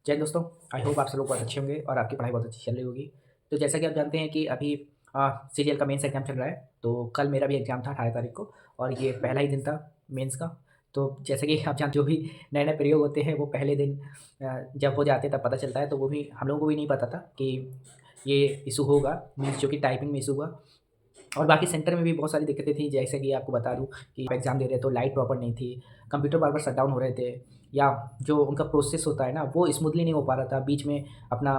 जय हिंद दोस्तों। I hope आप सब लोग बहुत अच्छे होंगे और आपकी पढ़ाई बहुत अच्छी चल रही होगी। तो जैसा कि आप जानते हैं कि अभी सीजीएल का मेंस एग्ज़ाम चल रहा है। तो कल मेरा भी एग्ज़ाम था 18 तारीख को और ये पहला ही दिन था मेंस का। तो जैसा कि आप जानते, जो भी नए-नए प्रयोग होते हैं वो पहले दिन जब हो जाते हैं तब पता चलता है। तो वो भी हम लोगों को भी नहीं पता था कि ये इश्यू होगा, मीन्स जो कि टाइपिंग में इश्यू हुआ। और बाकी सेंटर में भी बहुत सारी दिक्कतें थी, जैसे कि आपको बता दूँ कि एग्ज़ाम दे रहे तो लाइट प्रॉपर नहीं थी, कंप्यूटर बार-बार शटडाउन हो रहे थे, या जो उनका प्रोसेस होता है ना वो स्मूथली नहीं हो पा रहा था। बीच में अपना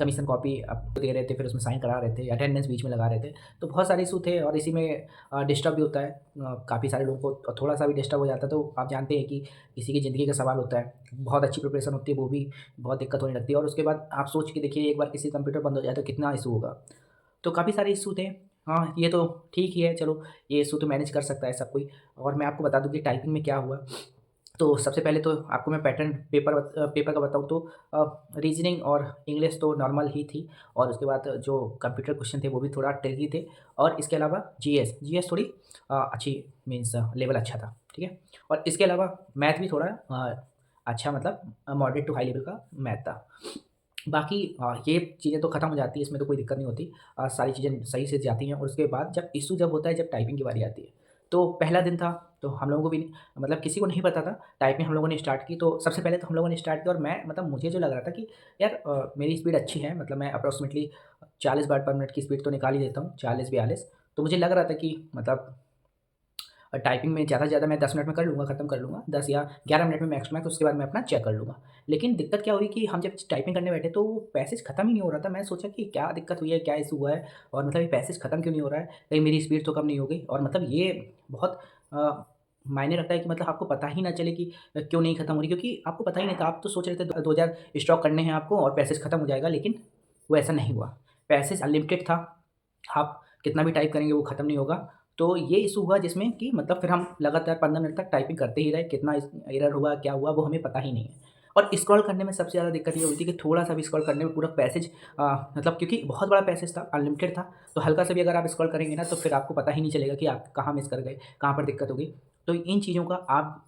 कमीशन कॉपी दे रहे थे, फिर उसमें साइन करा रहे थे, अटेंडेंस बीच में लगा रहे थे। तो बहुत सारे इश्यू थे और इसी में डिस्टर्ब भी होता है। काफ़ी सारे लोगों को थोड़ा-सा भी डिस्टर्ब हो जाता है, तो आप जानते हैं कि किसी की ज़िंदगी का सवाल होता है। बहुत अच्छी प्रिपरेशन होती है, वो भी बहुत दिक्कत होने लगती है और उसके बाद आप सोच के देखिए, एक बार किसी कंप्यूटर बंद हो जाए तो कितना इश्यू होगा। तो काफ़ी सारे इश्यू थे। हाँ, ये तो ठीक ही है, चलो ये इश्यू तो मैनेज कर सकता है सब कोई। और मैं आपको बता दूँ कि टाइपिंग में क्या हुआ। तो सबसे पहले तो आपको मैं पैटर्न पेपर का बताऊँ तो रीज़निंग और इंग्लिश तो नॉर्मल ही थी, और उसके बाद जो कंप्यूटर क्वेश्चन थे वो भी थोड़ा ट्रिकी थे, और इसके अलावा जीएस थोड़ी अच्छी, मीन्स लेवल अच्छा था, ठीक है? और इसके अलावा मैथ भी थोड़ा अच्छा, मतलब मॉडरेट टू हाई लेवल का मैथ था। बाकी ये चीज़ें तो खत्म हो जाती है, इसमें तो कोई दिक्कत नहीं होती। सारी चीज़ें सही से जाती हैं, और उसके बाद जब इश्यू जब होता है, जब टाइपिंग की बारी आती है, तो पहला दिन था, तो हम लोगों को भी मतलब किसी को नहीं पता था। टाइपिंग हम लोगों ने स्टार्ट की, तो सबसे पहले तो हम लोगों ने स्टार्ट किया, और मैं मतलब मुझे जो लग रहा था कि यार मेरी स्पीड अच्छी है, मतलब मैं अप्रॉक्सिमेटली 40 वर्ड पर मिनट की स्पीड तो निकाल ही देता हूँ, 40-42। तो मुझे लग रहा था कि मतलब टाइपिंग में ज़्यादा से ज़्यादा मैं 10 मिनट में कर लूँगा, खत्म कर लूँगा, 10 या 11 मिनट में मैक्स टू मैक्स, उसके बाद मैं अपना चेक कर लूँगा। लेकिन दिक्कत क्या हुई कि हम जब टाइपिंग करने बैठे तो वो पैसेज खत्म ही नहीं हो रहा था। मैं सोचा कि क्या दिक्कत हुई है, क्या इश्यू हुआ है, और मतलब ये पैसेज खत्म क्यों नहीं हो रहा है? कहीं मेरी स्पीड तो कम नहीं हो गई? और मतलब ये बहुत मायने रखता है कि मतलब आपको पता ही ना चले कि क्यों नहीं खत्म हो रही, क्योंकि आपको पता ही नहीं था। आप तो सोच रहे थे 2000 स्टॉक करने हैं आपको और पैसेज खत्म हो जाएगा, लेकिन वो ऐसा नहीं हुआ। पैसेज अनलिमिटेड था, आप कितना भी टाइप करेंगे वो खत्म नहीं होगा। तो ये इश्यू हुआ जिसमें कि मतलब फिर हम लगातार 15 मिनट तक टाइपिंग करते ही रहे, कितना एरर हुआ, क्या हुआ, वो हमें पता ही नहीं है। और स्क्रॉल करने में सबसे ज़्यादा दिक्कत ये हुई थी कि थोड़ा-सा भी स्क्रॉल करने में पूरा पैसेज मतलब क्योंकि बहुत बड़ा पैसेज था, अनलिमिटेड था, तो हल्का-सा भी अगर आप स्क्रॉल करेंगे ना तो फिर आपको पता ही नहीं चलेगा कि आप कहाँ मिस कर गए, कहाँ पर दिक्कत हो गई। तो इन चीज़ों का आप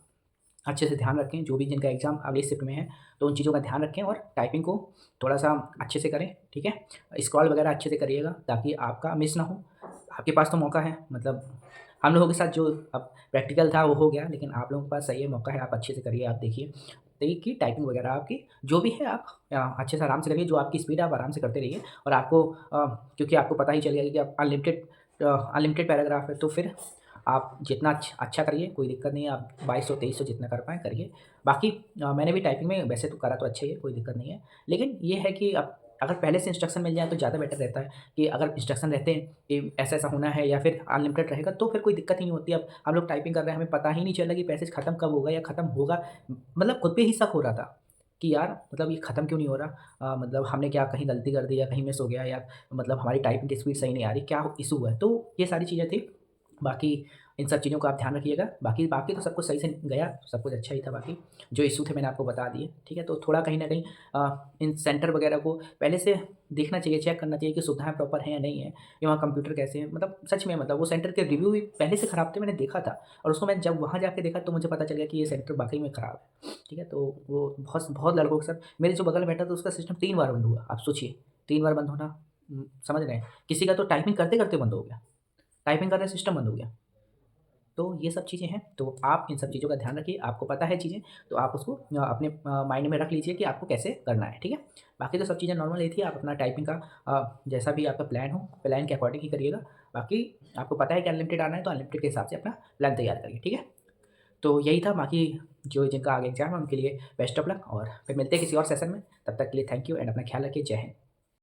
अच्छे से ध्यान रखें, जो भी जिनका एग्ज़ाम अगली शिफ्ट में है, तो उन चीज़ों का ध्यान रखें और टाइपिंग को थोड़ा-सा अच्छे से करें, ठीक है? स्क्रॉल वगैरह अच्छे से करिएगा ताकि आपका मिस ना हो। आपके पास तो मौका है, मतलब हम लोगों के साथ जो अब प्रैक्टिकल था वो हो गया, लेकिन आप लोगों के पास सही है, मौका है, आप अच्छे से करिए, आप देखिए। देखिए टाइपिंग वगैरह आपकी जो भी है, आप अच्छे से आराम से करिए, जो आपकी स्पीड है आप आराम से करते रहिए। और आपको क्योंकि आपको पता ही चल गया कि आप अनलिमिटेड पैराग्राफ है, तो फिर आप जितना अच्छा करिए, कोई दिक्कत नहीं है, आप 2200-2300 जितना कर पाएँ करिए। बाकी मैंने भी टाइपिंग में वैसे तो करा तो अच्छा ही है, कोई दिक्कत नहीं है। लेकिन ये है कि अब अगर पहले से इंस्ट्रक्शन मिल जाए तो ज़्यादा बेटर रहता है, कि अगर इंस्ट्रक्शन रहते हैं कि ऐसा-ऐसा होना है या फिर अनलिमिटेड रहेगा, तो फिर कोई दिक्कत ही नहीं होती। अब हम लोग टाइपिंग कर रहे हैं, हमें पता ही नहीं चला कि पैसेज खत्म कब होगा या खत्म होगा। मतलब खुद पे ही शक हो रहा था कि यार मतलब ये खत्म क्यों नहीं हो रहा? मतलब हमने क्या कहीं गलती कर दी या कहीं मिस हो गया, या मतलब हमारी टाइपिंग की स्पीड सही नहीं आ रही, क्या इश्यू है? तो ये सारी चीज़ें थी। बाकी इन सब चीज़ों का आप ध्यान रखिएगा। बाकी बाकी तो सब कुछ सही से गया, सब कुछ अच्छा ही था बाकी। जो इश्यू थे मैंने आपको बता दिए, ठीक है? तो थोड़ा कहीं न कहीं इन सेंटर वगैरह को पहले से देखना चाहिए, चेक करना चाहिए कि सुविधाएँ प्रॉपर हैं या नहीं है, या वहाँ कंप्यूटर कैसे हैं। मतलब सच में, मतलब वो सेंटर के रिव्यू भी पहले से खराब थे, मैंने देखा था, और उसको मैं जब वहाँ जाके देखा तो मुझे पता चल गया कि ये सेंटर वाक़ई में खराब है, ठीक है? तो वो बहुत बहुत लड़कों के साथ, मेरे जो बगल में बैठा था उसका सिस्टम 3 बार बंद हुआ। आप सोचिए, 3 बार बंद होना, समझ रहे हैं? किसी का तो टाइपिंग करते-करते बंद हो गया। टाइपिंग कर रहे सिस्टम बंद हो गया। तो ये सब चीज़ें हैं, तो आप इन सब चीज़ों का ध्यान रखिए, आपको पता है चीज़ें, तो आप उसको अपने माइंड में रख लीजिए कि आपको कैसे करना है, ठीक है? बाकी तो सब चीज़ें नॉर्मल ही थी, आप अपना टाइपिंग का जैसा भी आपका प्लान हो, प्लान के अकॉर्डिंग ही करिएगा। बाकी आपको पता है कि अनलिमिटेड आना है, तो अनलिमिटेड के हिसाब से अपना प्लान तैयार करिए, ठीक है? तो यही था, बाकी जो जिनका आगे एग्ज़ाम है उनके लिए बेस्ट ऑफ लक, और फिर मिलते हैं किसी और सेशन में। तब तक के लिए थैंक यू एंड अपना ख्याल रखिए। जय हिंद।